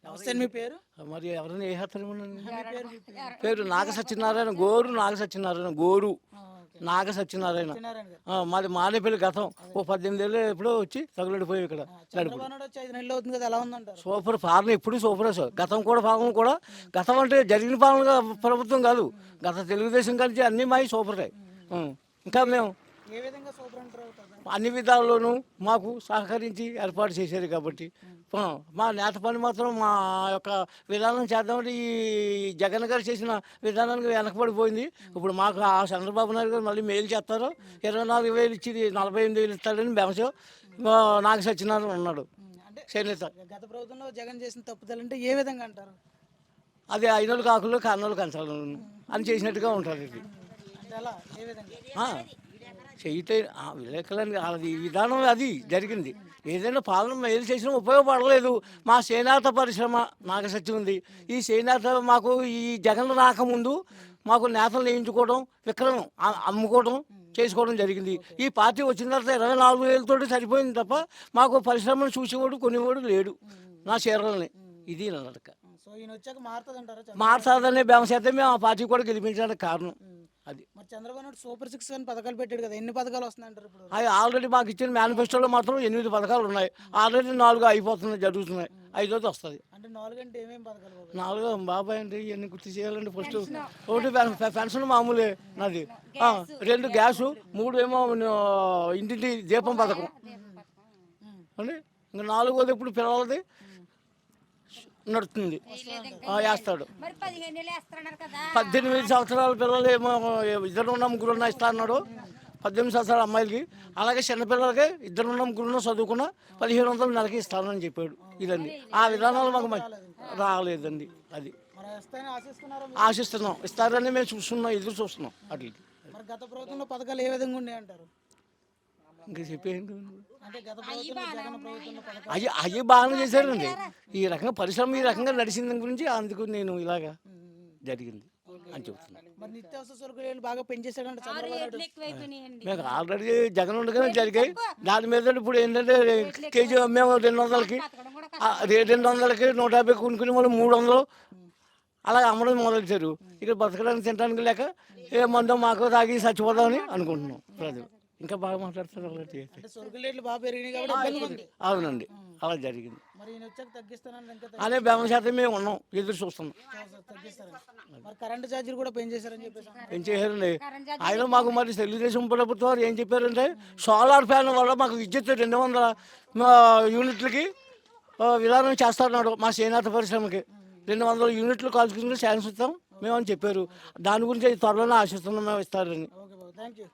నమస్తే అండి, మీ పేరు? మరి ఎవరైనా ఏ హత్తలు మీ పేరు మీ పేరు? పేరు నాగ సత్యనారాయణ గోరు నాగ సత్యనారాయణ గోరు ఓకే. నాగ సత్యనారాయణ. సత్యనారాయణ గారు. మాది మానేపల్లి గతం. ఓ 18 ఏళ్ళు ఎప్పుడో వచ్చి తగులడిపోయి ఇక్కడ నడుపు. చంద్రబాబు నాయుడు వచ్చి 5 నెలలు అవుతుంది కదా, ఎలా ఉందంటారు? సూపర్ పాలన ఎప్పుడు సూపర్ సార్. గతం కూడా పాలన కూడా గతం అంటే జరిగిన పాలన ప్రభుత్వం కాదు, గత తెలుగుదేశం కలిసి అన్నీ మావి సూపరే. ఇంకా మేము ఏ విధంగా సూపర్ అంటారు కదా? అన్ని విధాల్లోనూ మాకు సహకరించి ఏర్పాటు చేశారు కాబట్టి మా నేత పని మాత్రం మా యొక్క విధానం చేద్దామంటే ఈ జగన్ గారు చేసిన విధానానికి వెనకబడిపోయింది. ఇప్పుడు మాకు ఆ చంద్రబాబు నాయుడు గారు మళ్ళీ మేలు చేస్తారు, 24,000 ఇచ్చి 48,000 ఇస్తాడని బెమసో నాగ సత్యనారాయణ ఉన్నాడు అంటే చేనేత. గత ప్రభుత్వంలో జగన్ చేసిన తప్పుదలు అంటే ఏ విధంగా అంటారు? అది అయినోళ్ళు కాకులు కన్నోళ్ళు కంచాలు అని చేసినట్టుగా ఉంటుంది ఇది. అంటే అలా ఏ విధంగా? చేయటే విలేకరులని అది విధానం అది జరిగింది. ఏదైనా పాలన మేలు చేసినా ఉపయోగపడలేదు. మా చేనేత పరిశ్రమ నాగసత్యం ఉంది. ఈ చేనేత మాకు ఈ జగన్ రాకముందు మాకు నేతలు నియమించుకోవడం, విక్రయం అమ్ముకోవడం చేసుకోవడం జరిగింది. ఈ పార్టీ వచ్చిన తర్వాత 24,000 సరిపోయింది తప్ప మాకు పరిశ్రమను చూసేవాడు కొనేవాడు లేడు నా చీరలని. ఇది నా నడక. సో ఈయన వచ్చాక మారుతుంది అంటారా? మారుతుందనే బేమసేతే మేము ఆ పార్టీ కూడా గెలిపించడానికి కారణం అది. మరి చంద్రబాబు నాయుడు సూపర్ 6 అని పథకాలు పెట్టాడు కదా, ఎన్ని పథకాలు వస్తున్నాయంటారు ఇప్పుడు? అవి ఆల్రెడీ మాకు ఇచ్చిన మేనిఫెస్టోలో మాత్రం 8 పథకాలు ఉన్నాయి. ఆల్రెడీ 4 అయిపోతున్నాయి, జరుగుతున్నాయి. 5ది వస్తుంది. అంటే 4 అంటే ఏమేమి పథకాలు బాబు? 4 బాబాయ్ అంటే ఇవన్నీ గుర్తు చేయాలండి. ఫస్ట్ ఒకటి పెన్షన్ మామూలే నాది, 2 గ్యాసు, 3 ఏమో ఇంటింటి దీపం పథకం అండి. ఇంకా 4వది ఇప్పుడు పిల్లలది నడుస్తుంది, వేస్తాడు. 18 సంవత్సరాల పిల్లలు ఏమో 2 ముగ్గురు ఇస్తా అన్నాడు 18 సంవత్సరాల అమ్మాయిలకి. అలాగే చిన్నపిల్లలకి 2 ముగ్గురు చదువుకున్న 1,500 నెలకి ఇస్తానని చెప్పాడు. ఇదండి ఆ విధానాలు మాకు రాలేదండి. అది ఆశిస్తున్నాం, ఇస్తారని మేము చూస్తున్నాం, ఎదురు చూస్తున్నాం. అట్లా మరి గత ప్రభుత్వంలో పథకాలు ఏ విధంగా ఉన్నాయి అంటారు? ఇంకా చెప్పేయండి. అంటే గత ప్రభుత్వంలో జగన్ ప్రభుత్వంలో పథకాలు అవి బాగానే చేశారండి. ఈ రకంగా పరిశ్రమ ఈ రకంగా నడిచింది గురించి అందుకు నేను ఇలాగా జరిగింది అని చెబుతున్నాను. మరి నిత్యావసర సరుకులు బాగా పెంచేసాడంటే చంద్రబాబు నాయుడు. మేము ఆల్రెడీ జగన్ ఉండగానే జరిగాయి. దాని మీద ఇప్పుడు ఏంటంటే కేజీ మేము 200కి 200కి 150 కొనుక్కుని వాళ్ళు 300 అలాగే అమ్మడం మొదలెట్టారు. ఇక్కడ బతకడానికి తినడానికి లేక ఏ మందో మాకు తాగి చచ్చిపోదామని అనుకుంటున్నాం ప్రజలు. ఇంకా బాగా మాట్లాడతారు అలాంటి. అంటే సరుకుల రేట్లు బాగా పెరిగినాయి కాబట్టి ఇబ్బంది ఉంది. అవునండి, అలా జరిగింది. మరి ఈయన వచ్చాక తగ్గిస్తానని ఇంకా అనే బేమశాతం మేము ఉన్నాం, ఎదురు చూస్తున్నాం. తగ్గిస్తారని. మరి కరెంటు ఛార్జీలు కూడా పెంచేశారని చెప్పేసి పెంచేయారండి. ఆయన మాకు మరి తెలుగుదేశం ప్రభుత్వం వారు ఏం చెప్పారంటే సోలార్ ఫ్యాన్ వల్ల మాకు విద్యుత్ 200 యూనిట్లకి విధానం చేస్తారన్నాడు. మా చేనేత పరిశ్రమకి 200 యూనిట్లు కాల్చుకుని ఛాన్స్ ఇస్తాం మేము అని చెప్పారు. దాని గురించి త్వరలోనే ఆశిస్తున్నాం మేము ఇస్తారని. Okay Babu, thank you.